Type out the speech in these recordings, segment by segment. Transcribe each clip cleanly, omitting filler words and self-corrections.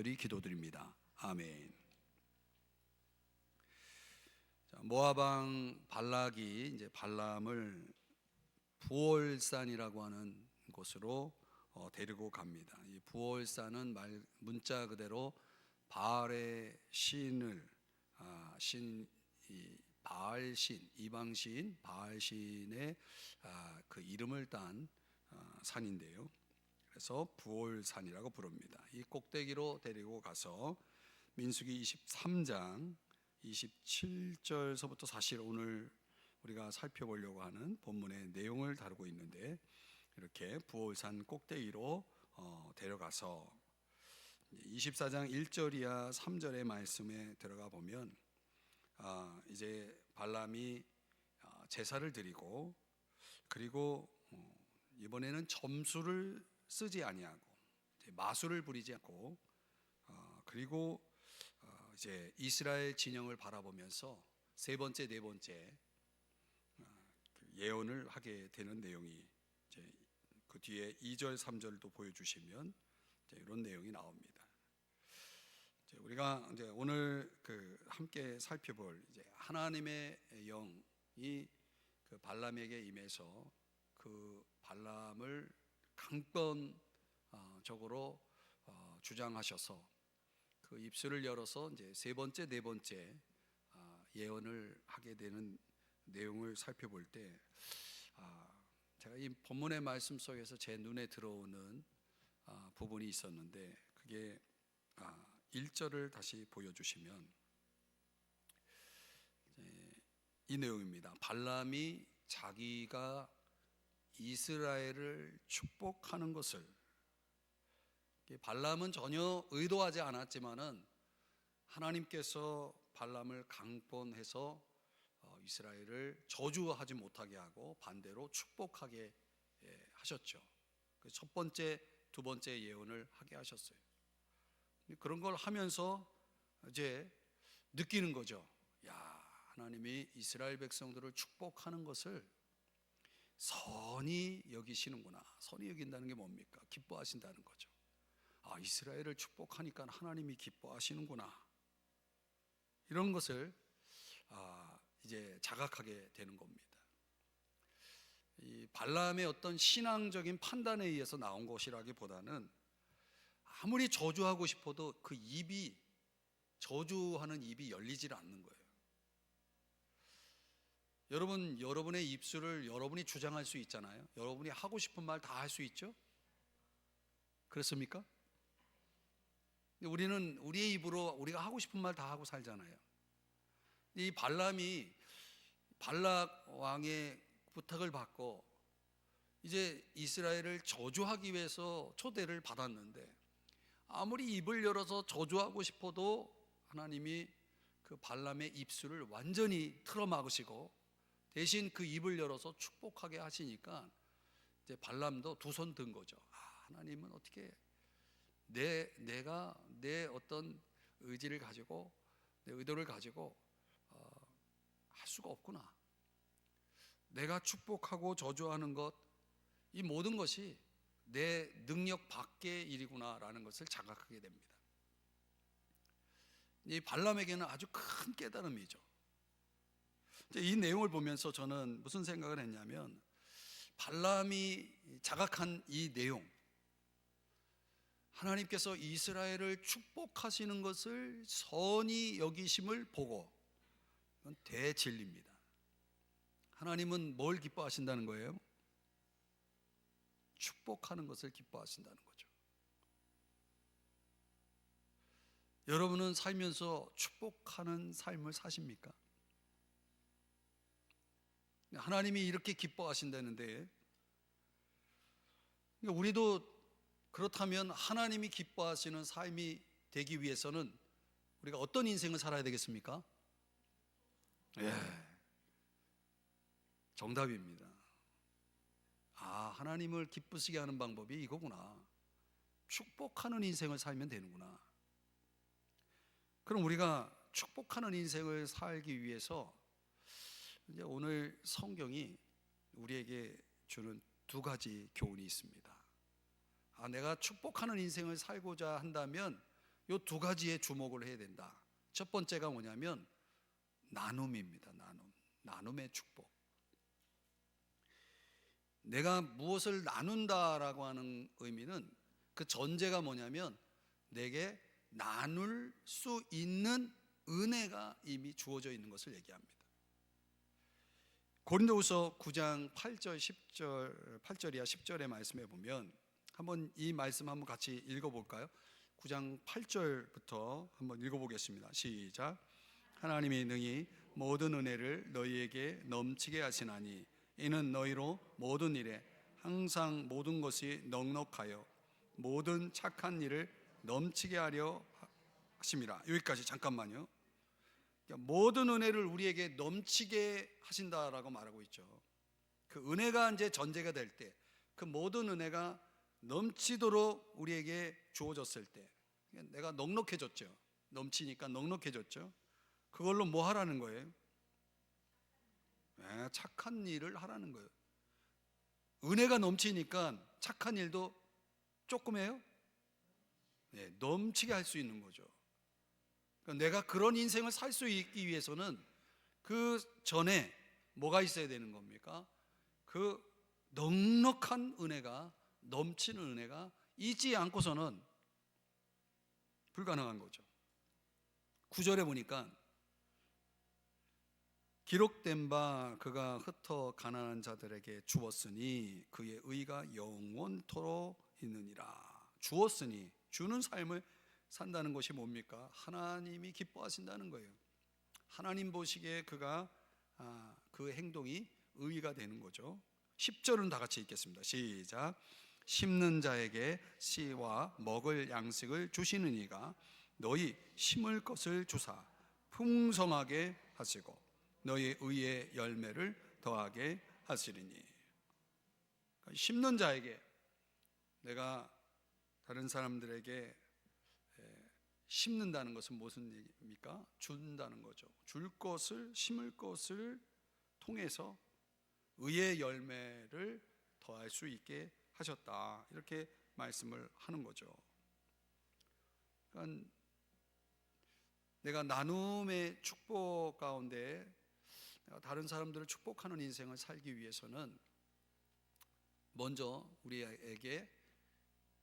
간절히 기도드립니다. 아멘. 모압 왕 발락이 이제 발람을 부올산이라고 하는 곳으로 데리고 갑니다. 이 부올산은 문자 그대로 바알의 신을 바알신, 이방신 바알신의 그 이름을 딴 산인데요. 그래서 부올산이라고 부릅니다. 이 꼭대기로 데리고 가서 민수기 23장 27절서부터 사실 오늘 우리가 살펴보려고 하는 본문의 내용을 다루고 있는데, 이렇게 부올산 꼭대기로 데려가서 24장 1절 이하 3절의 말씀에 들어가 보면 이제 발람이 제사를 드리고, 그리고 이번에는 점수를 쓰지 아니하고 마술을 부리지 않고, 그리고 이제 이스라엘 진영을 바라보면서 세 번째, 네 번째 예언을 하게 되는 내용이 이제 그 뒤에 2절, 3절도 보여주시면 이제 이런 내용이 나옵니다. 이제 우리가 이제 오늘 함께 살펴볼 이제 하나님의 영이 그 발람에게 임해서 그 발람을 강권적으로 주장하셔서 그 입술을 열어서 이제 세 번째, 네 번째 예언을 하게 되는 내용을 살펴볼 때, 제가 이 본문의 말씀 속에서 제 눈에 들어오는 부분이 있었는데, 그게 1절을 다시 보여주시면 이 내용입니다. 발람이 자기가 이스라엘을 축복하는 것을, 발람은 전혀 의도하지 않았지만은 하나님께서 발람을 강권해서 이스라엘을 저주하지 못하게 하고 반대로 축복하게 하셨죠. 첫 번째, 두 번째 예언을 하게 하셨어요. 그런 걸 하면서 이제 느끼는 거죠. 야, 하나님이 이스라엘 백성들을 축복하는 것을 선히 여기시는구나. 선히 여긴다는 게 뭡니까? 기뻐하신다는 거죠. 이스라엘을 축복하니까 하나님이 기뻐하시는구나. 이런 것을 이제 자각하게 되는 겁니다. 이 발람의 어떤 신앙적인 판단에 의해서 나온 것이라기보다는, 아무리 저주하고 싶어도 그 입이, 저주하는 입이 열리질 않는 거예요. 여러분, 여러분의 입술을 여러분이 주장할 수 있잖아요. 여러분이 하고 싶은 말 다 할 수 있죠? 그렇습니까? 우리는 우리의 입으로 우리가 하고 싶은 말 다 하고 살잖아요. 이 발람이 발락 왕의 부탁을 받고 이제 이스라엘을 저주하기 위해서 초대를 받았는데, 아무리 입을 열어서 저주하고 싶어도 하나님이 그 발람의 입술을 완전히 틀어막으시고 대신 그 입을 열어서 축복하게 하시니까 이제 발람도 두 손 든 거죠. 하나님은 어떻게 내가 내 어떤 의지를 가지고, 내 의도를 가지고 할 수가 없구나. 내가 축복하고 저주하는 것, 이 모든 것이 내 능력 밖의 일이구나라는 것을 자각하게 됩니다. 이 발람에게는 아주 큰 깨달음이죠. 이 내용을 보면서 저는 무슨 생각을 했냐면, 발람이 자각한 이 내용, 하나님께서 이스라엘을 축복하시는 것을 선히 여기심을 보고, 이건 대진리입니다. 하나님은 뭘 기뻐하신다는 거예요? 축복하는 것을 기뻐하신다는 거죠. 여러분은 살면서 축복하는 삶을 사십니까? 하나님이 이렇게 기뻐하신다는데, 우리도 그렇다면 하나님이 기뻐하시는 삶이 되기 위해서는 우리가 어떤 인생을 살아야 되겠습니까? 정답입니다. 하나님을 기쁘시게 하는 방법이 이거구나. 축복하는 인생을 살면 되는구나. 그럼 우리가 축복하는 인생을 살기 위해서 이제 오늘 성경이 우리에게 주는 두 가지 교훈이 있습니다. 내가 축복하는 인생을 살고자 한다면 요 두 가지에 주목을 해야 된다. 첫 번째가 뭐냐면 나눔입니다. 나눔의 축복. 내가 무엇을 나눈다라고 하는 의미는 그 전제가 뭐냐면 내게 나눌 수 있는 은혜가 이미 주어져 있는 것을 얘기합니다. 고린도후서 9장 8절 10절 8절이야 10절의 말씀에 보면 한번 이 말씀 한번 같이 읽어볼까요? 9장 8절부터 한번 읽어보겠습니다. 시작. 하나님이 능히 모든 은혜를 너희에게 넘치게 하시나니 이는 너희로 모든 일에 항상 모든 것이 넉넉하여 모든 착한 일을 넘치게 하려 하심이라. 여기까지 잠깐만요. 모든 은혜를 우리에게 넘치게 하신다라고 말하고 있죠. 그 은혜가 이제 전제가 될 때, 그 모든 은혜가 넘치도록 우리에게 주어졌을 때, 내가 넉넉해졌죠. 넘치니까 넉넉해졌죠. 그걸로 뭐 하라는 거예요? 네, 착한 일을 하라는 거예요. 은혜가 넘치니까 착한 일도 조금 해요? 네, 넘치게 할 수 있는 거죠. 그러니까 내가 그런 인생을 살 수 있기 위해서는 그 전에 뭐가 있어야 되는 겁니까? 그 넉넉한 은혜가, 넘치는 은혜가 있지 않고서는 불가능한 거죠. 9절에 보니까 기록된 바 그가 흩어 가난한 자들에게 주었으니 그의 의가 영원토록 있느니라. 주었으니, 주는 삶을 산다는 것이 뭡니까? 하나님이 기뻐하신다는 거예요. 하나님 보시기에 그가 그 행동이 의가 되는 거죠. 10절은 다 같이 읽겠습니다. 시작. 심는 자에게 씨와 먹을 양식을 주시는 이가 너희 심을 것을 주사 풍성하게 하시고 너희 의의 열매를 더하게 하시리니. 심는 자에게, 내가 다른 사람들에게 심는다는 것은 무슨 얘기입니까? 준다는 거죠. 줄 것을, 심을 것을 통해서 의의 열매를 더할 수 있게 하셨다, 이렇게 말씀을 하는 거죠. 그러니까 내가 나눔의 축복 가운데 다른 사람들을 축복하는 인생을 살기 위해서는 먼저 우리에게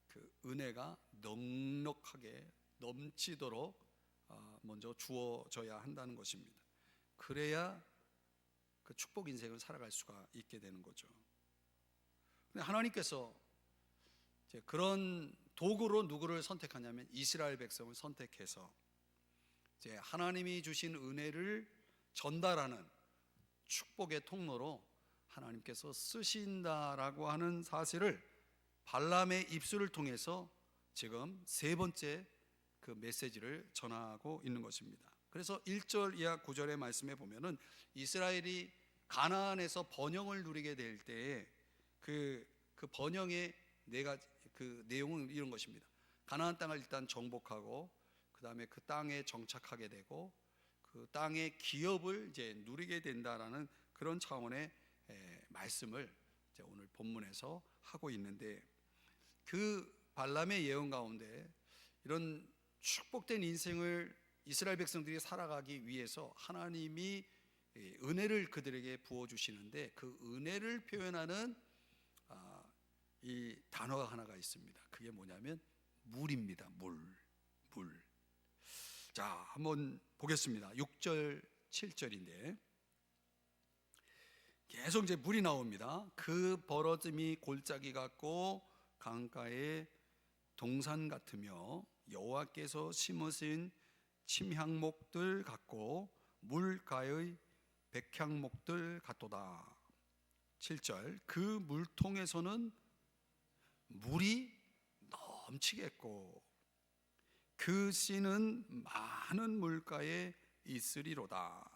그 은혜가 넉넉하게 넘치도록 먼저 주어져야 한다는 것입니다. 그래야 그 축복 인생을 살아갈 수가 있게 되는 거죠. 근데 하나님께서 이제 그런 도구로 누구를 선택하냐면 이스라엘 백성을 선택해서 이제 하나님이 주신 은혜를 전달하는 축복의 통로로 하나님께서 쓰신다라고 하는 사실을 발람의 입술을 통해서 지금 세 번째 그 메시지를 전하고 있는 것입니다. 그래서 1절 이하 9절의 말씀에 보면은 이스라엘이 가나안에서 번영을 누리게 될 때에 그 번영의 그 내용은 이런 것입니다. 가나안 땅을 일단 정복하고 그 다음에 그 땅에 정착하게 되고 그 땅의 기업을 이제 누리게 된다라는 그런 차원의 말씀을 이제 오늘 본문에서 하고 있는데, 그 발람의 예언 가운데 이런 축복된 인생을 이스라엘 백성들이 살아가기 위해서 하나님이 은혜를 그들에게 부어주시는데, 그 은혜를 표현하는 이 단어가 하나가 있습니다. 그게 뭐냐면 물입니다. 물. 자, 한번 보겠습니다. 6절 7절인데 계속 이제 물이 나옵니다. 그 벌어짐이 골짜기 같고 강가의 동산 같으며 여호와께서 심으신 침향목들 같고 물가의 백향목들 같도다. 7절. 그 물통에서는 물이 넘치겠고 그 씨는 많은 물가에 있으리로다.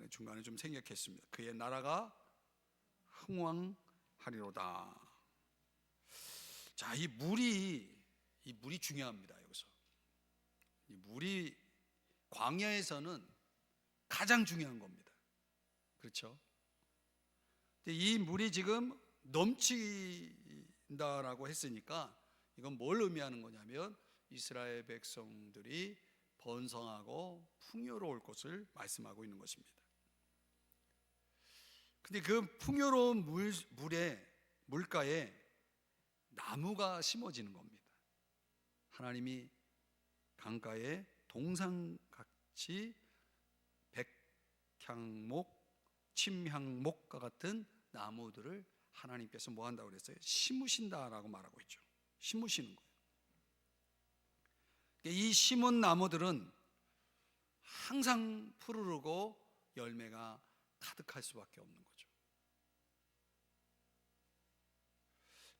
중간에 좀 생략했습니다. 그의 나라가 흥왕하리로다. 자, 이 물이 중요합니다. 여기서 이 물이 광야에서는 가장 중요한 겁니다. 그렇죠? 근데 이 물이 지금 넘친다라고 했으니까 이건 뭘 의미하는 거냐면 이스라엘 백성들이 번성하고 풍요로울 것을 말씀하고 있는 것입니다. 근데 그 풍요로운 물가에 나무가 심어지는 겁니다. 하나님이 강가에 동상같이 백향목, 침향목과 같은 나무들을 하나님께서 뭐 한다고 그랬어요? 심으신다라고 말하고 있죠. 심으시는 거예요. 이 심은 나무들은 항상 푸르르고 열매가 가득할 수밖에 없는 거죠.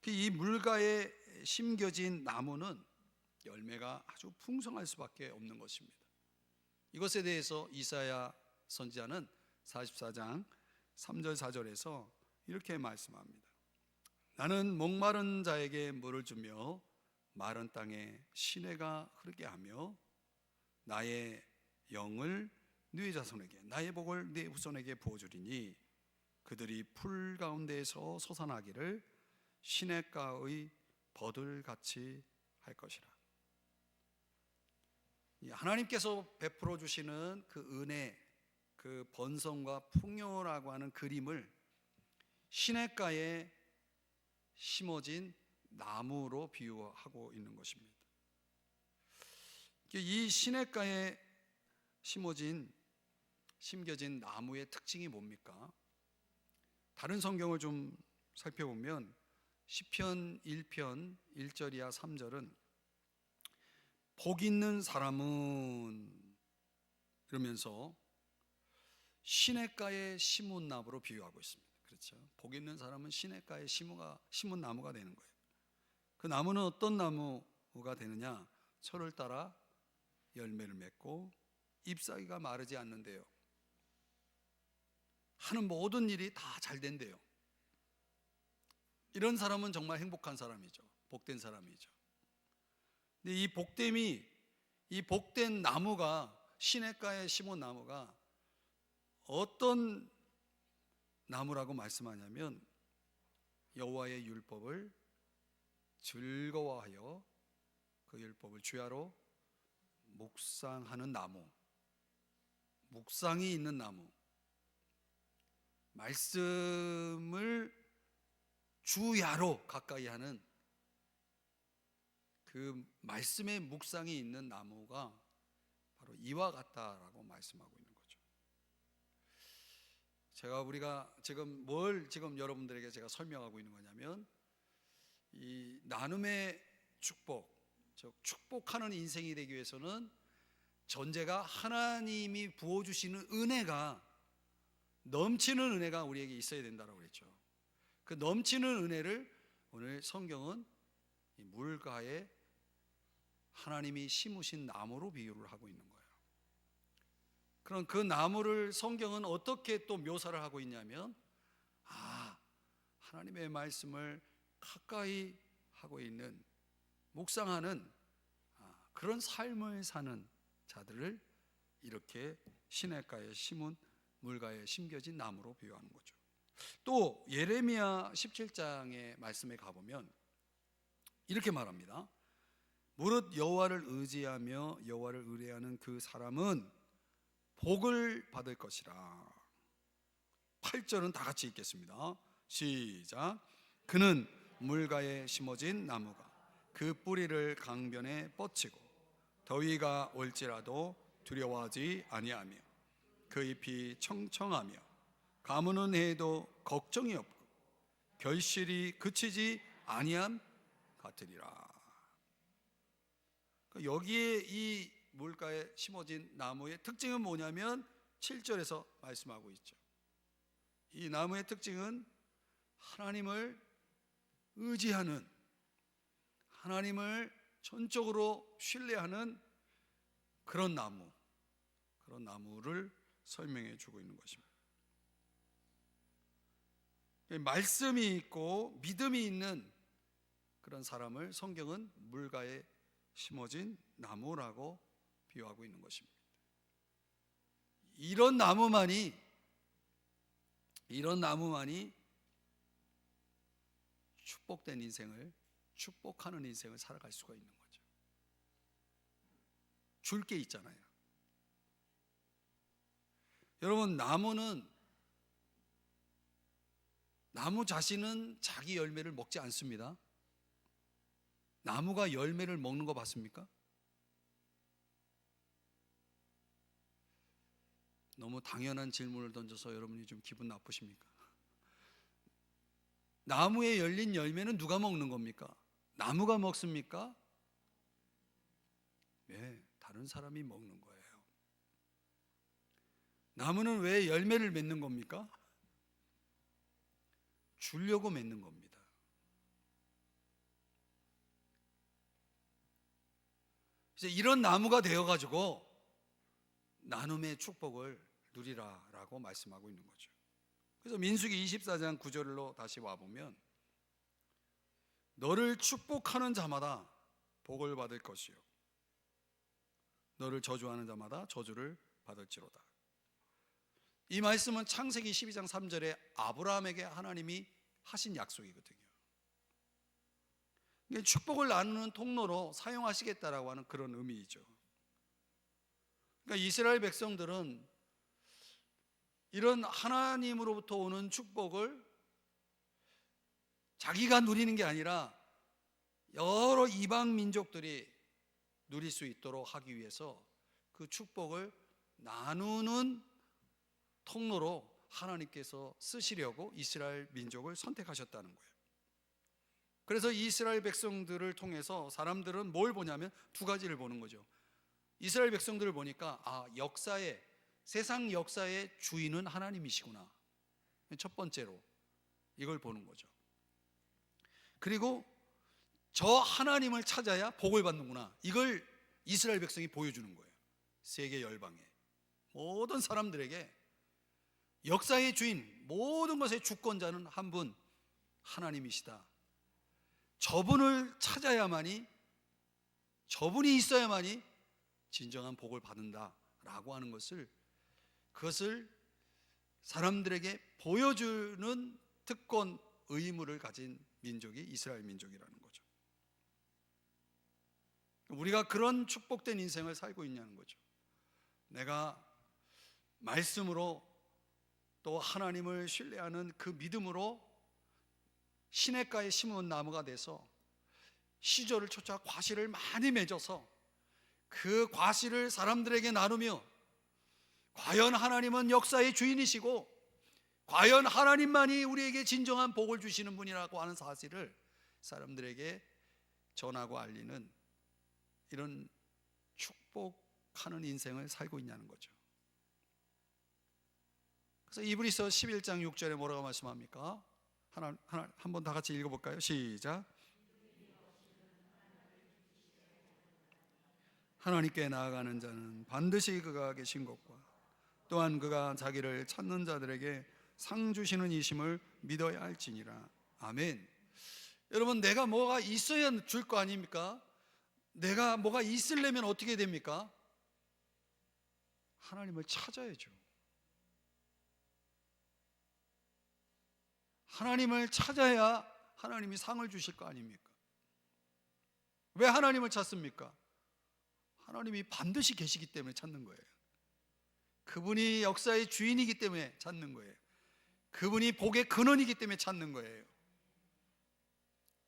이 물가에 심겨진 나무는 열매가 아주 풍성할 수밖에 없는 것입니다. 이것에 대해서 이사야 선지자는 44장 3절 4절에서 이렇게 말씀합니다. 나는 목마른 자에게 물을 주며 마른 땅에 시내가 흐르게 하며 나의 영을 네 자손에게, 나의 복을 네 후손에게 부어주리니 그들이 풀 가운데에서 솟아나기를 시냇가의 버들같이 할 것이라. 하나님께서 베풀어 주시는 그 은혜, 그 번성과 풍요라고 하는 그림을 시냇가에 심어진 나무로 비유하고 있는 것입니다. 이 시냇가에 심겨진 나무의 특징이 뭡니까? 다른 성경을 좀 살펴보면 시편 1편 1절 이하 3절은 복 있는 사람은 이러면서 시냇가에 심은 나무로 비유하고 있습니다. 그렇죠? 복 있는 사람은 시냇가에 심은 나무가 되는 거예요. 그 나무는 어떤 나무가 되느냐? 철을 따라 열매를 맺고 잎사귀가 마르지 않는데요. 하는 모든 일이 다 잘 된대요. 이런 사람은 정말 행복한 사람이죠. 복된 사람이죠. 근데 이 복된 나무가, 시냇가에 심은 나무가 어떤 나무라고 말씀하냐면 여호와의 율법을 즐거워하여 그 율법을 주야로 묵상하는 나무, 묵상이 있는 나무, 말씀을 주야로 가까이 하는 그 말씀의 묵상이 있는 나무가 바로 이와 같다라고 말씀하고 있는 거죠. 우리가 지금 여러분들에게 제가 설명하고 있는 거냐면 이 나눔의 축복, 즉 축복하는 인생이 되기 위해서는 전제가 하나님이 부어주시는 은혜가, 넘치는 은혜가 우리에게 있어야 된다고 그랬죠. 그 넘치는 은혜를 오늘 성경은 이 물가에 하나님이 심으신 나무로 비유를 하고 있는 거예요. 그럼 그 나무를 성경은 어떻게 또 묘사를 하고 있냐면, 하나님의 말씀을 가까이 하고 있는, 묵상하는 그런 삶을 사는 자들을 이렇게 시냇가에 심은, 물가에 심겨진 나무로 비유하는 거죠. 또 예레미야 17장의 말씀에 가보면 이렇게 말합니다. 무릇 여호와를 의지하며 여호와를 의뢰하는 그 사람은 복을 받을 것이라. 8절은 다 같이 읽겠습니다. 시작. 그는 물가에 심어진 나무가 그 뿌리를 강변에 뻗치고 더위가 올지라도 두려워하지 아니하며 그 잎이 청청하며 가무는 해도 걱정이 없고 결실이 그치지 아니함 같으리라. 여기에 이 물가에 심어진 나무의 특징은 뭐냐면 7절에서 말씀하고 있죠. 이 나무의 특징은 하나님을 의지하는, 하나님을 전적으로 신뢰하는 그런 나무를 설명해 주고 있는 것입니다. 말씀이 있고 믿음이 있는 그런 사람을 성경은 물가에 심어진 나무라고 비유하고 있는 것입니다. 이런 나무만이 축복된 인생을, 축복하는 인생을 살아갈 수가 있는 거죠. 줄 게 있잖아요. 여러분, 나무 자신은 자기 열매를 먹지 않습니다. 나무가 열매를 먹는 거 봤습니까? 너무 당연한 질문을 던져서 여러분이 좀 기분 나쁘십니까? 나무에 열린 열매는 누가 먹는 겁니까? 나무가 먹습니까? 네, 다른 사람이 먹는 거예요. 나무는 왜 열매를 맺는 겁니까? 주려고 맺는 겁니다. 이제 이런 나무가 되어가지고 나눔의 축복을 누리라라고 말씀하고 있는 거죠. 그래서 민수기 24장 9절로 다시 와보면, 너를 축복하는 자마다 복을 받을 것이요 너를 저주하는 자마다 저주를 받을지로다. 이 말씀은 창세기 12장 3절에 아브라함에게 하나님이 하신 약속이거든요. 축복을 나누는 통로로 사용하시겠다라고 하는 그런 의미이죠. 그러니까 이스라엘 백성들은 이런 하나님으로부터 오는 축복을 자기가 누리는 게 아니라 여러 이방 민족들이 누릴 수 있도록 하기 위해서 그 축복을 나누는 통로로 하나님께서 쓰시려고 이스라엘 민족을 선택하셨다는 거예요. 그래서 이스라엘 백성들을 통해서 사람들은 뭘 보냐면 두 가지를 보는 거죠. 이스라엘 백성들을 보니까 세상 역사의 주인은 하나님이시구나. 첫 번째로 이걸 보는 거죠. 그리고 저 하나님을 찾아야 복을 받는구나. 이걸 이스라엘 백성이 보여주는 거예요. 세계 열방에 모든 사람들에게 역사의 주인, 모든 것의 주권자는 한 분, 하나님이시다. 저분을 찾아야만이, 저분이 있어야만이 진정한 복을 받는다라고 하는 그것을 사람들에게 보여주는 특권, 의무를 가진 민족이 이스라엘 민족이라는 거죠. 우리가 그런 축복된 인생을 살고 있냐는 거죠. 내가 말씀으로 또 하나님을 신뢰하는 그 믿음으로 시냇가에 심은 나무가 돼서 시절을 쫓아 과실을 많이 맺어서 그 과실을 사람들에게 나누며, 과연 하나님은 역사의 주인이시고 과연 하나님만이 우리에게 진정한 복을 주시는 분이라고 하는 사실을 사람들에게 전하고 알리는 이런 축복하는 인생을 살고 있냐는 거죠. 그래서 이브리서 11장 6절에 뭐라고 말씀합니까? 한번 다 같이 읽어볼까요? 시작. 하나님께 나아가는 자는 반드시 그가 계신 것과 또한 그가 자기를 찾는 자들에게 상 주시는 이심을 믿어야 할지니라. 아멘. 여러분, 내가 뭐가 있어야 줄 거 아닙니까? 내가 뭐가 있으려면 어떻게 됩니까? 하나님을 찾아야죠. 하나님을 찾아야 하나님이 상을 주실 거 아닙니까? 왜 하나님을 찾습니까? 하나님이 반드시 계시기 때문에 찾는 거예요. 그분이 역사의 주인이기 때문에 찾는 거예요. 그분이 복의 근원이기 때문에 찾는 거예요.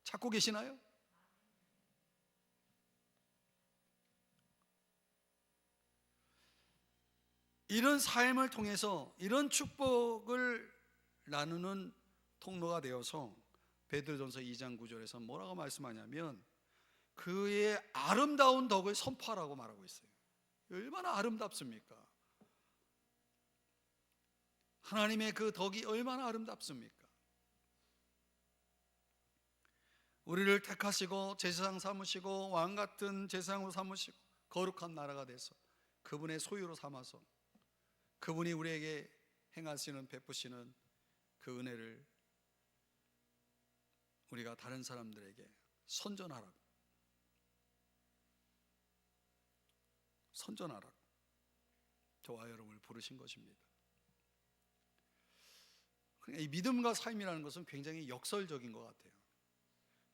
찾고 계시나요? 이런 삶을 통해서 이런 축복을 나누는 통로가 되어서 베드로전서 2장 9절에서 뭐라고 말씀하냐면 그의 아름다운 덕을 선포하라고 말하고 있어요. 얼마나 아름답습니까? 하나님의 그 덕이 얼마나 아름답습니까? 우리를 택하시고 제사장 삼으시고 왕 같은 제사장으로 삼으시고 거룩한 나라가 돼서 그분의 소유로 삼아서 그분이 우리에게 행하시는, 베푸시는 그 은혜를 우리가 다른 사람들에게 선전하라고 저와 여러분을 부르신 것입니다. 이 믿음과 삶이라는 것은 굉장히 역설적인 것 같아요.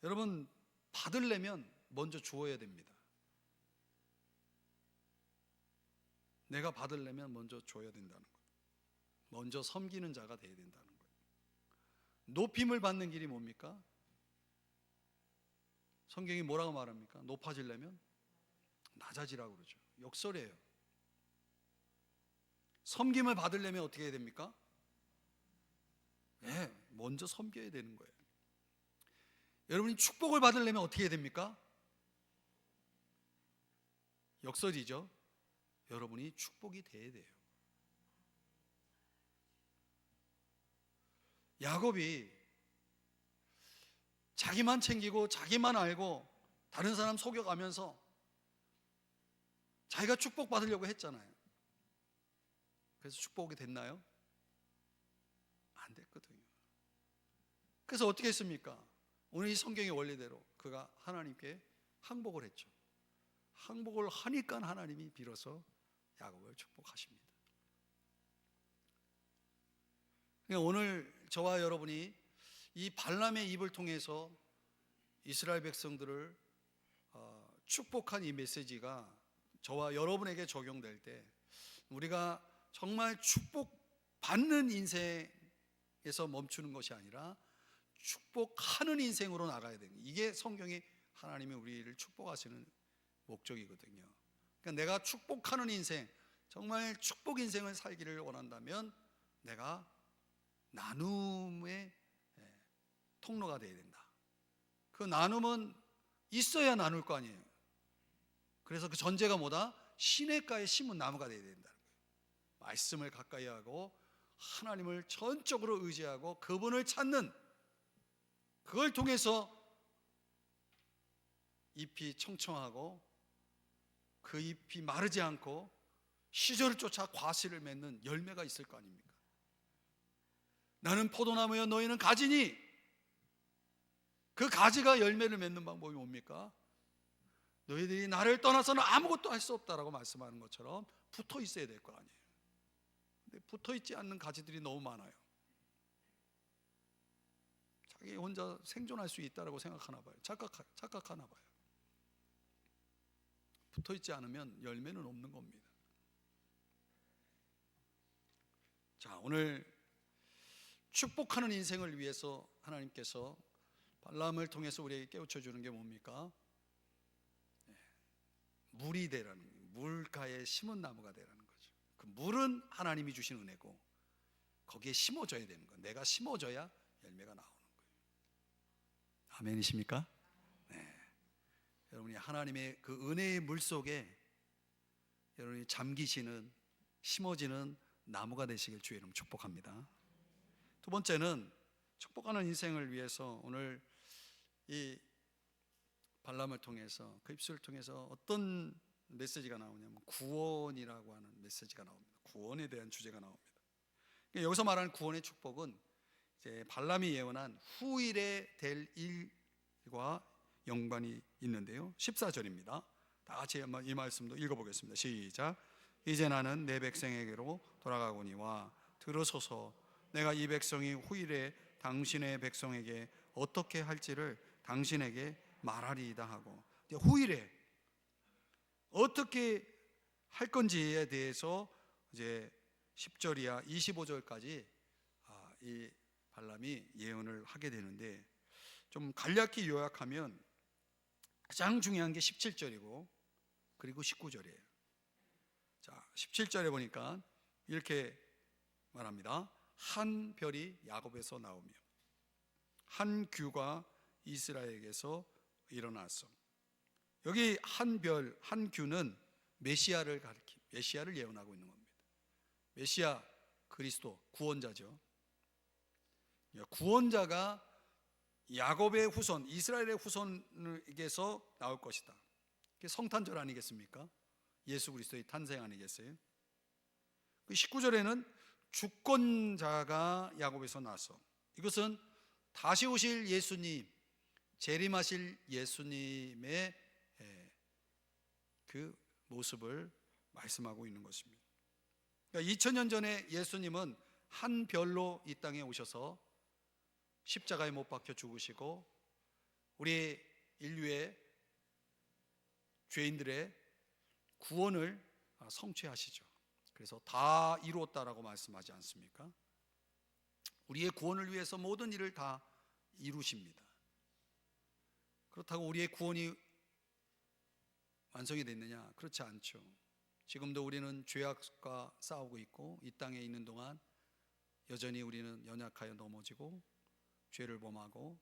여러분, 받으려면 먼저 주어야 됩니다. 내가 받으려면 먼저 줘야 된다는 거예요. 먼저 섬기는 자가 돼야 된다는 거예요. 높임을 받는 길이 뭡니까? 성경이 뭐라고 말합니까? 높아지려면 낮아지라고 그러죠. 역설이에요. 섬김을 받으려면 어떻게 해야 됩니까? 네, 먼저 섬겨야 되는 거예요. 여러분이 축복을 받으려면 어떻게 해야 됩니까? 역설이죠. 여러분이 축복이 돼야 돼요. 야곱이 자기만 챙기고 자기만 알고 다른 사람 속여가면서 자기가 축복받으려고 했잖아요. 그래서 축복이 됐나요? 안 됐거든요. 그래서 어떻게 했습니까? 오늘 이 성경의 원리대로 그가 하나님께 항복을 했죠. 항복을 하니까 하나님이 비로소 야곱을 축복하십니다. 오늘 저와 여러분이 이 발람의 입을 통해서 이스라엘 백성들을 축복한 이 메시지가 저와 여러분에게 적용될 때 우리가 정말 축복받는 인생에서 멈추는 것이 아니라 축복하는 인생으로 나가야 되는, 이게 성경이 하나님이 우리를 축복하시는 목적이거든요. 그러니까 내가 축복하는 인생, 정말 축복 인생을 살기를 원한다면 내가 나눔의 통로가 되어야 된다. 그 나눔은 있어야 나눌 거 아니에요. 그래서 그 전제가 뭐다? 시냇가에 심은 나무가 되어야 된다는 거예요. 말씀을 가까이 하고 하나님을 전적으로 의지하고 그분을 찾는, 그걸 통해서 잎이 청청하고 그 잎이 마르지 않고 시절을 쫓아 과실을 맺는 열매가 있을 거 아닙니까? 나는 포도나무여 너희는 가지니, 그 가지가 열매를 맺는 방법이 뭡니까? 너희들이 나를 떠나서는 아무것도 할 수 없다라고 말씀하는 것처럼 붙어 있어야 될 거 아니에요. 근데 붙어 있지 않는 가지들이 너무 많아요. 자기 혼자 생존할 수 있다라고 생각하나 봐요. 착각하나 봐요. 붙어 있지 않으면 열매는 없는 겁니다. 자, 오늘 축복하는 인생을 위해서 하나님께서 발람을 통해서 우리에게 깨우쳐 주는 게 뭡니까? 물이 되라는 거예요. 물가에 심은 나무가 되라는 거죠. 그 물은 하나님이 주신 은혜고 거기에 심어져야 되는 거예요. 내가 심어져야 열매가 나오는 거예요. 아멘이십니까? 네. 여러분이 하나님의 그 은혜의 물 속에 여러분이 잠기시는, 심어지는 나무가 되시길 주의 이름 축복합니다. 두 번째는 축복하는 인생을 위해서 오늘 이 발람을 통해서, 그 입술을 통해서 어떤 메시지가 나오냐면 구원이라고 하는 메시지가 나옵니다. 구원에 대한 주제가 나옵니다. 여기서 말하는 구원의 축복은 이제 발람이 예언한 후일에 될 일과 연관이 있는데요. 14절입니다. 다 같이 이 말씀도 읽어보겠습니다. 시작. 이제 나는 내 백성에게로 돌아가거니와 들으소서. 내가 이 백성이 후일에 당신의 백성에게 어떻게 할지를 당신에게 말하리이다 하고, 후일에 어떻게 할 건지에 대해서 이제 10절이야 25절까지 이 발람이 예언을 하게 되는데, 좀 간략히 요약하면 가장 중요한 게 17절이고 그리고 19절이에요. 자, 17절에 보니까 이렇게 말합니다. 한 별이 야곱에서 나오며 한 규가 이스라엘에게서 일어났어. 여기 한 별, 한 규는 메시아를 가리킵니다. 메시아를 예언하고 있는 겁니다. 메시아, 그리스도, 구원자죠. 구원자가 야곱의 후손, 이스라엘의 후손에게서 나올 것이다. 그게 성탄절 아니겠습니까? 예수 그리스도의 탄생 아니겠어요? 19절에는 주권자가 야곱에서 나서, 이것은 다시 오실 예수님, 재림하실 예수님의 그 모습을 말씀하고 있는 것입니다. 그러니까 2000년 전에 예수님은 한 별로 이 땅에 오셔서 십자가에 못 박혀 죽으시고 우리 인류의 죄인들의 구원을 성취하시죠. 그래서 다 이루었다라고 말씀하지 않습니까? 우리의 구원을 위해서 모든 일을 다 이루십니다. 그렇다고 우리의 구원이 완성이 됐느냐? 그렇지 않죠. 지금도 우리는 죄악과 싸우고 있고 이 땅에 있는 동안 여전히 우리는 연약하여 넘어지고 죄를 범하고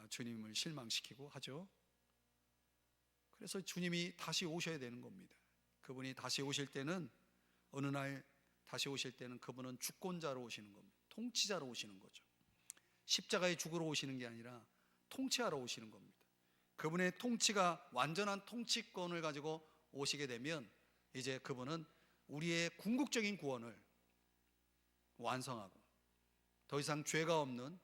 주님을 실망시키고 하죠. 그래서 주님이 다시 오셔야 되는 겁니다. 그분이 다시 오실 때는 어느 날 다시 오실 때는 그분은 주권자로 오시는 겁니다. 통치자로 오시는 거죠. 십자가에 죽으러 오시는 게 아니라 통치하러 오시는 겁니다. 그분의 통치가 완전한 통치권을 가지고 오시게 되면 이제 그분은 우리의 궁극적인 구원을 완성하고 더 이상 죄가 없는,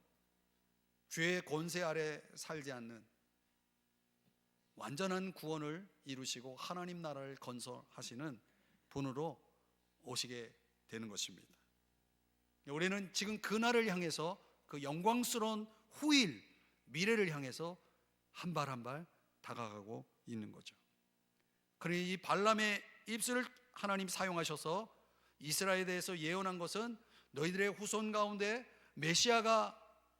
죄의 권세 아래 살지 않는 완전한 구원을 이루시고 하나님 나라를 건설하시는 분으로 오시게 되는 것입니다. 우리는 지금 그날을 향해서, 그 영광스러운 후일 미래를 향해서 한 발 한 발 다가가고 있는 거죠. 그러니 이 발람의 입술을 하나님 사용하셔서 이스라엘에 대해서 예언한 것은 너희들의 후손 가운데 메시아가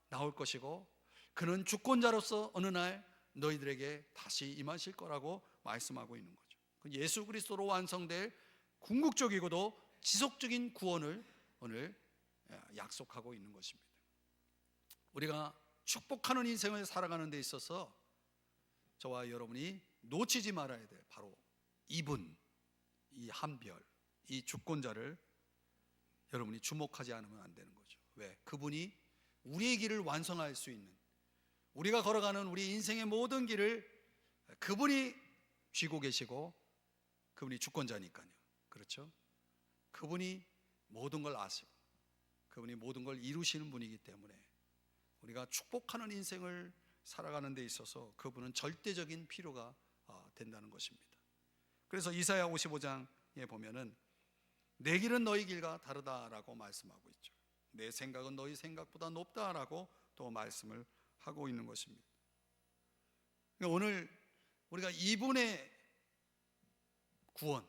나올 것이고 그는 주권자로서 어느 날 너희들에게 다시 임하실 거라고 말씀하고 있는 거죠. 예수 그리스도로 완성될 궁극적이고도 지속적인 구원을 오늘 약속하고 있는 것입니다. 우리가 축복하는 인생을 살아가는 데 있어서 저와 여러분이 놓치지 말아야 될 바로 이분, 이 한별, 이 주권자를 여러분이 주목하지 않으면 안 되는 거죠. 왜? 그분이 우리의 길을 완성할 수 있는, 우리가 걸어가는 우리 인생의 모든 길을 그분이 쥐고 계시고 그분이 주권자니까요. 그렇죠? 그분이 모든 걸 아시고 그분이 모든 걸 이루시는 분이기 때문에 우리가 축복하는 인생을 살아가는 데 있어서 그분은 절대적인 필요가 된다는 것입니다. 그래서 이사야 55장에 보면은 내 길은 너희 길과 다르다라고 말씀하고 있죠. 내 생각은 너희 생각보다 높다라고 또 말씀을 하고 있는 것입니다. 그러니까 오늘 우리가 이분의 구원,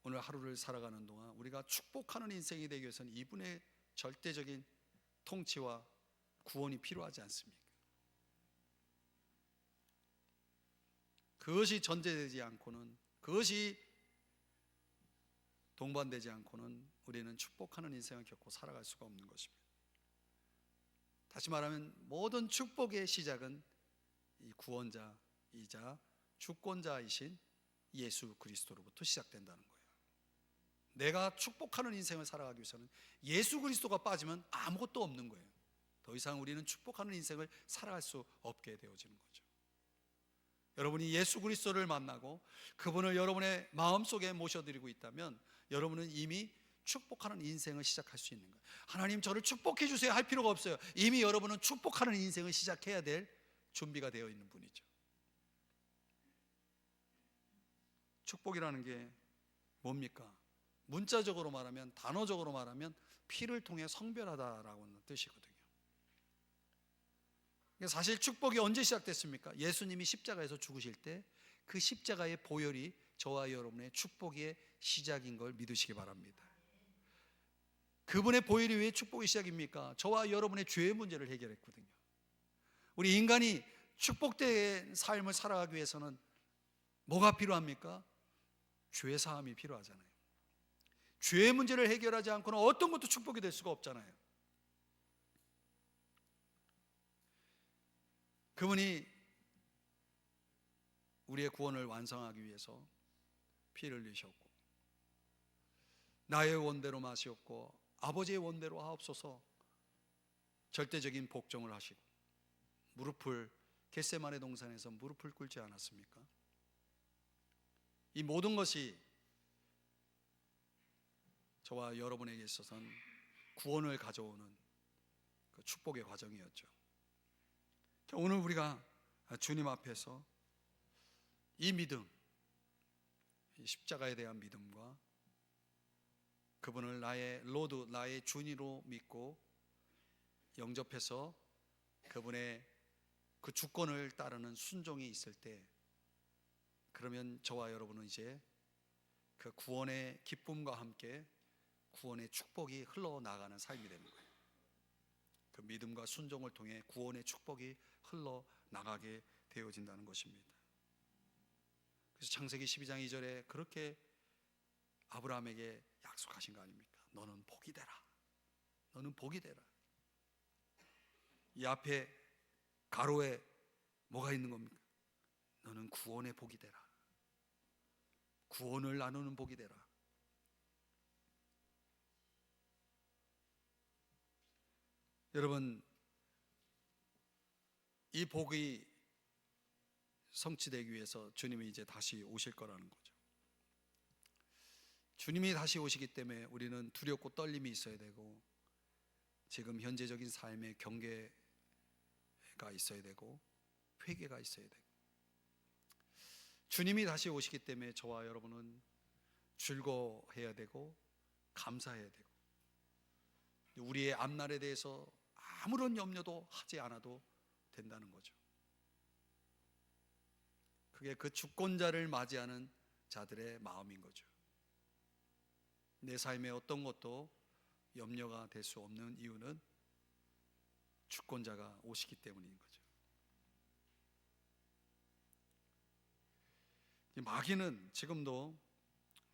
오늘 하루를 살아가는 동안 우리가 축복하는 인생이 되기 위해서는 이분의 절대적인 통치와 구원이 필요하지 않습니까? 그것이 전제되지 않고는, 그것이 동반되지 않고는 우리는 축복하는 인생을 겪고 살아갈 수가 없는 것입니다. 다시 말하면 모든 축복의 시작은 이 구원자이자 주권자이신 예수 그리스도로부터 시작된다는 거예요. 내가 축복하는 인생을 살아가기 위해서는 예수 그리스도가 빠지면 아무것도 없는 거예요. 더 이상 우리는 축복하는 인생을 살아갈 수 없게 되어지는 거죠. 여러분이 예수 그리스도를 만나고 그분을 여러분의 마음속에 모셔드리고 있다면 여러분은 이미 축복하는 인생을 시작할 수 있는 거예요. 하나님 저를 축복해 주세요 할 필요가 없어요. 이미 여러분은 축복하는 인생을 시작해야 될 준비가 되어 있는 분이죠. 축복이라는 게 뭡니까? 문자적으로 말하면, 단어적으로 말하면 피를 통해 성별하다라는 뜻이거든요. 사실 축복이 언제 시작됐습니까? 예수님이 십자가에서 죽으실 때 그 십자가의 보혈이 저와 여러분의 축복의 시작인 걸 믿으시기 바랍니다. 그분의 보혈이 왜 축복의 시작입니까? 저와 여러분의 죄의 문제를 해결했거든요. 우리 인간이 축복된 삶을 살아가기 위해서는 뭐가 필요합니까? 죄 사함이 필요하잖아요. 죄의 문제를 해결하지 않고는 어떤 것도 축복이 될 수가 없잖아요. 그분이 우리의 구원을 완성하기 위해서 피를 흘리셨고 나의 원대로 마시옵고 아버지의 원대로 하옵소서 절대적인 복종을 하시고 무릎을, 겟세마네 동산에서 무릎을 꿇지 않았습니까? 이 모든 것이 저와 여러분에게 있어서는 구원을 가져오는 그 축복의 과정이었죠. 오늘 우리가 주님 앞에서 이 믿음, 이 십자가에 대한 믿음과 그분을 나의 로드, 나의 주인으로 믿고 영접해서 그분의 그 주권을 따르는 순종이 있을 때 그러면 저와 여러분은 이제 그 구원의 기쁨과 함께 구원의 축복이 흘러나가는 삶이 되는 거예요. 그 믿음과 순종을 통해 구원의 축복이 흘러나가게 되어진다는 것입니다. 그래서 창세기 12장 2절에 그렇게 아브라함에게 약속하신 거 아닙니까? 너는 복이 되라. 너는 복이 되라. 이 앞에 가로에 뭐가 있는 겁니까? 너는 구원의 복이 되라. 구원을 나누는 복이 되라. 여러분, 이 복이 성취되기 위해서 주님이 이제 다시 오실 거라는 거죠. 주님이 다시 오시기 때문에 우리는 두렵고 떨림이 있어야 되고, 지금 현재적인 삶의 경계가 있어야 되고, 회개가 있어야 되고, 주님이 다시 오시기 때문에 저와 여러분은 즐거워해야 되고 감사해야 되고, 우리의 앞날에 대해서 아무런 염려도 하지 않아도 된다는 거죠. 그게 그 주권자를 맞이하는 자들의 마음인 거죠. 내 삶에 어떤 것도 염려가 될 수 없는 이유는 주권자가 오시기 때문인 거죠. 마귀는 지금도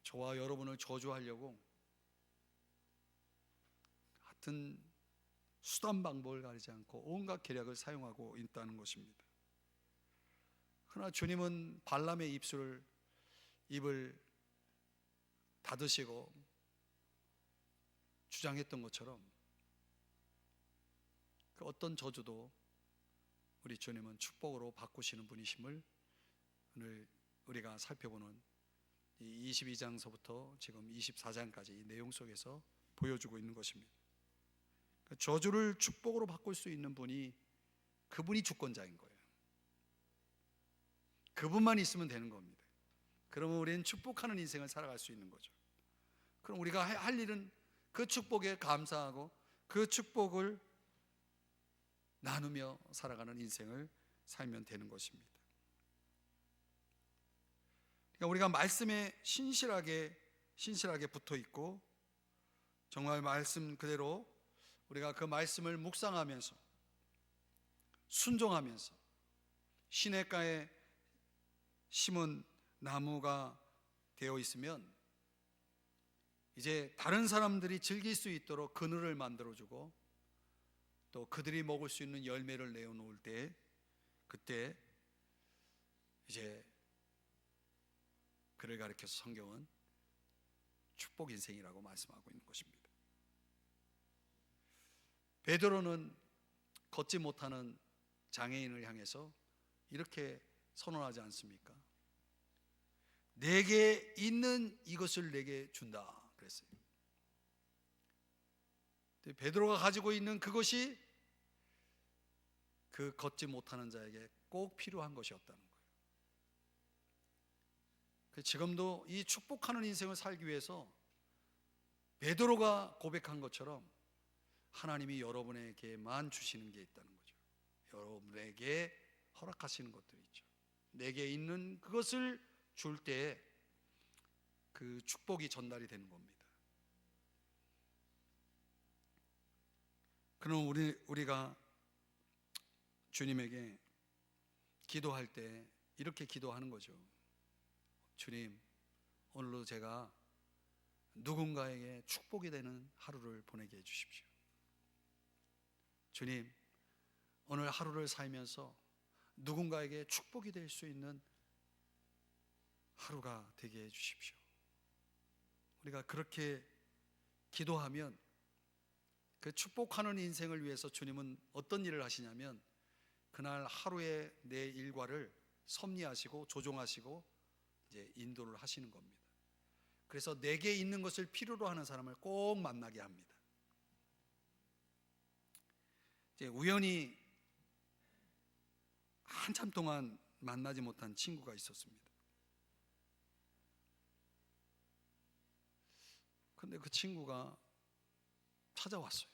저와 여러분을 저주하려고 같은 수단 방법을 가리지 않고 온갖 계략을 사용하고 있다는 것입니다. 그러나 주님은 발람의 입을 닫으시고 주장했던 것처럼 그 어떤 저주도 우리 주님은 축복으로 바꾸시는 분이심을 오늘 우리가 살펴보는 이 22장서부터 지금 24장까지 이 내용 속에서 보여주고 있는 것입니다. 저주를 축복으로 바꿀 수 있는 분이 그분이 주권자인 거예요. 그분만 있으면 되는 겁니다. 그러면 우리는 축복하는 인생을 살아갈 수 있는 거죠. 그럼 우리가 할 일은 그 축복에 감사하고 그 축복을 나누며 살아가는 인생을 살면 되는 것입니다. 그러니까 우리가 말씀에 신실하게 붙어 있고, 정말 말씀 그대로 우리가 그 말씀을 묵상하면서 순종하면서 시냇가에 심은 나무가 되어 있으면 이제 다른 사람들이 즐길 수 있도록 그늘을 만들어주고, 또 그들이 먹을 수 있는 열매를 내어놓을 때, 그때 이제 그를 가리켜서 성경은 축복 인생이라고 말씀하고 있는 것입니다. 베드로는 걷지 못하는 장애인을 향해서 이렇게 선언하지 않습니까? 내게 있는 이것을 내게 준다 그랬어요. 베드로가 가지고 있는 그것이 그 걷지 못하는 자에게 꼭 필요한 것이었다는 거예요. 지금도 이 축복하는 인생을 살기 위해서 베드로가 고백한 것처럼 하나님이 여러분에게만 주시는 게 있다는 거죠. 여러분에게 허락하시는 것들이 있죠. 내게 있는 그것을 줄 때 그 축복이 전달이 되는 겁니다. 그럼 우리가 주님에게 기도할 때 이렇게 기도하는 거죠. 주님, 오늘로 제가 누군가에게 축복이 되는 하루를 보내게 해주십시오. 주님, 오늘 하루를 살면서 누군가에게 축복이 될 수 있는 하루가 되게 해주십시오. 우리가 그렇게 기도하면 그 축복하는 인생을 위해서 주님은 어떤 일을 하시냐면 그날 하루의 내 일과를 섭리하시고 조종하시고 이제 인도를 하시는 겁니다. 그래서 내게 있는 것을 필요로 하는 사람을 꼭 만나게 합니다. 이제 우연히 한참 동안 만나지 못한 친구가 있었습니다. 근데 그 친구가 찾아왔어요.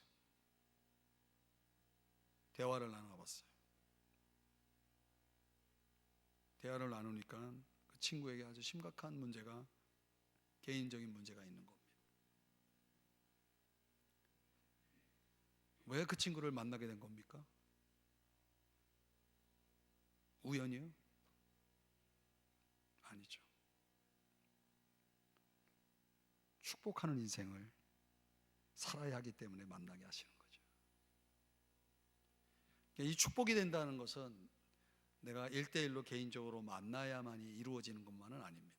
대화를 나눠봤어요. 대화를 나누니까 그 그 친구에게 아주 심각한 문제가, 개인적인 문제가 있는 겁니다. 왜 그 친구를 만나게 된 겁니까? 우연이요? 아니죠. 축복하는 인생을 살아야 하기 때문에 만나게 하시는 거죠. 이 축복이 된다는 것은 내가 1대1로 개인적으로 만나야만이 이루어지는 것만은 아닙니다.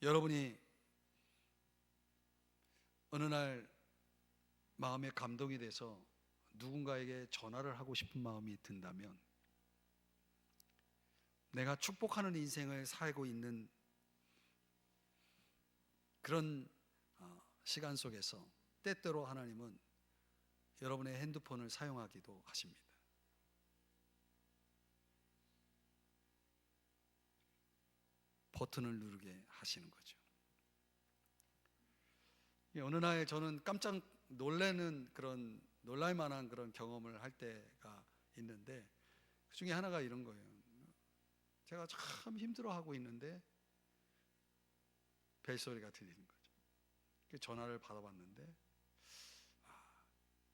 여러분이 어느 날 마음에 감동이 돼서 누군가에게 전화를 하고 싶은 마음이 든다면, 내가 축복하는 인생을 살고 있는 그런 시간 속에서 때때로 하나님은 여러분의 핸드폰을 사용하기도 하십니다. 버튼을 누르게 하시는 거죠. 어느 날 저는 깜짝 놀랄만한 그런 경험을 할 때가 있는데, 그 중에 하나가 이런 거예요. 제가 참 힘들어하고 있는데 벨소리가 들리는 거죠. 그 전화를 받아봤는데,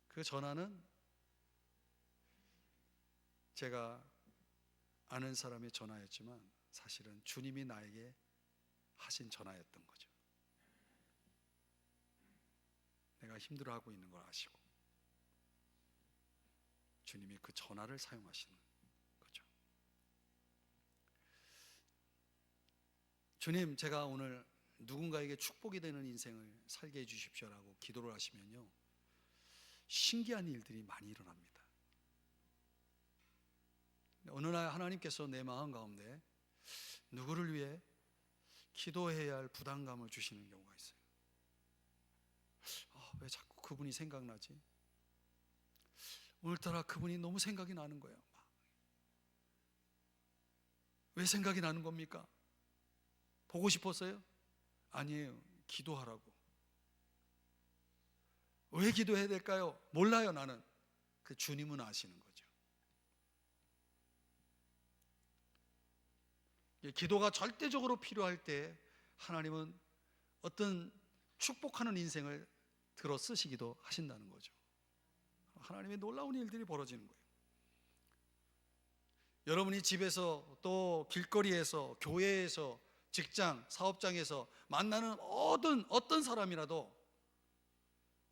그 전화는 제가 아는 사람의 전화였지만 사실은 주님이 나에게 하신 전화였던 거죠. 내가 힘들어하고 있는 걸 아시고 주님이 그 전화를 사용하시는 거죠. 주님, 제가 오늘 누군가에게 축복이 되는 인생을 살게 해주십시오라고 기도를 하시면요, 신기한 일들이 많이 일어납니다. 어느 날 하나님께서 내 마음 가운데 누구를 위해 기도해야 할 부담감을 주시는 경우가 있어요. 왜 자꾸 그분이 생각나지? 오늘따라 그분이 너무 생각이 나는 거예요. 왜 생각이 나는 겁니까? 보고 싶었어요? 아니에요. 기도하라고. 왜 기도해야 될까요? 몰라요, 나는. 그 주님은 아시는 거죠. 기도가 절대적으로 필요할 때 하나님은 어떤 축복하는 인생을 들어 쓰시기도 하신다는 거죠. 하나님의 놀라운 일들이 벌어지는 거예요. 여러분이 집에서, 또 길거리에서, 교회에서, 직장, 사업장에서 만나는 어떤 사람이라도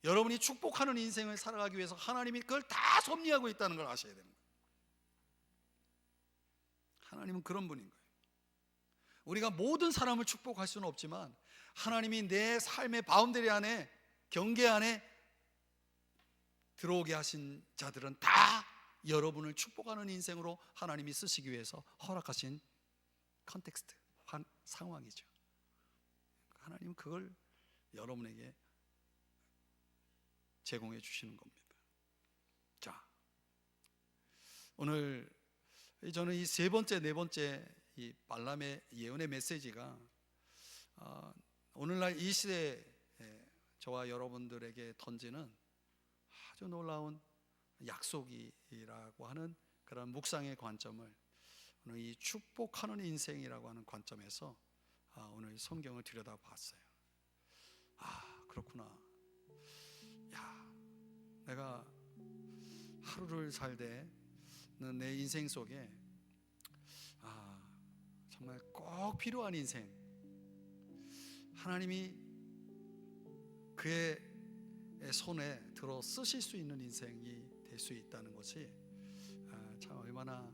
여러분이 축복하는 인생을 살아가기 위해서 하나님이 그걸 다 섭리하고 있다는 걸 아셔야 되는 거예요. 하나님은 그런 분인 거예요. 우리가 모든 사람을 축복할 수는 없지만 하나님이 내 삶의 바운더리 안에, 경계 안에 들어오게 하신 자들은 다 여러분을 축복하는 인생으로 하나님이 쓰시기 위해서 허락하신 컨텍스트, 상황이죠. 하나님은 그걸 여러분에게 제공해 주시는 겁니다. 자, 오늘 저는 이 세 번째, 네 번째 이 발람의 예언의 메시지가 오늘날 이 시대에 저와 여러분들에게 던지는 아주 놀라운 약속이라고 하는 그런 묵상의 관점을, 오늘 이 축복하는 인생이라고 하는 관점에서 오늘 성경을 들여다봤어요. 그렇구나. 내가 하루를 살되 내 인생 속에 정말 꼭 필요한 인생, 하나님이 그의 손에 들어 쓰실 수 있는 인생이 될 수 있다는 것이 참 얼마나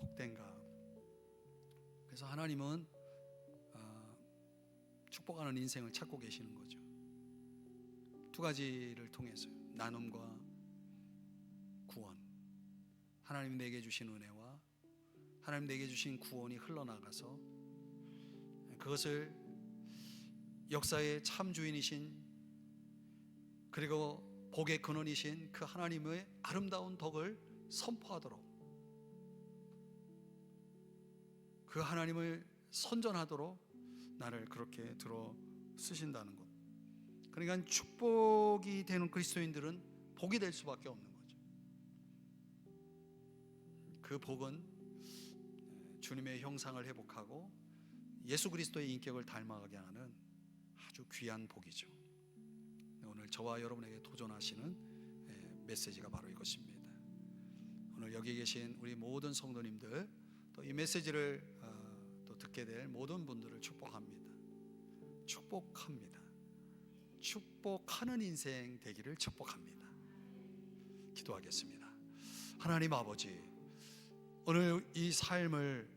복된가. 그래서 하나님은 축복하는 인생을 찾고 계시는 거죠. 두 가지를 통해서요. 나눔과 구원. 하나님 내게 주신 은혜와 하나님 내게 주신 구원이 흘러나가서 그것을 역사의 참 주인이신, 그리고 복의 근원이신 그 하나님의 아름다운 덕을 선포하도록, 그 하나님을 선전하도록 나를 그렇게 들어 쓰신다는 것. 그러니까 축복이 되는 그리스도인들은 복이 될 수밖에 없는 거죠. 그 복은 주님의 형상을 회복하고 예수 그리스도의 인격을 닮아가게 하는 아주 귀한 복이죠. 오늘 저와 여러분에게 도전하시는 메시지가 바로 이것입니다. 오늘 여기 계신 우리 모든 성도님들, 또 이 메시지를 또 듣게 될 모든 분들을 축복합니다. 축복합니다. 축복하는 인생 되기를 축복합니다. 기도하겠습니다. 하나님 아버지, 오늘 이 삶을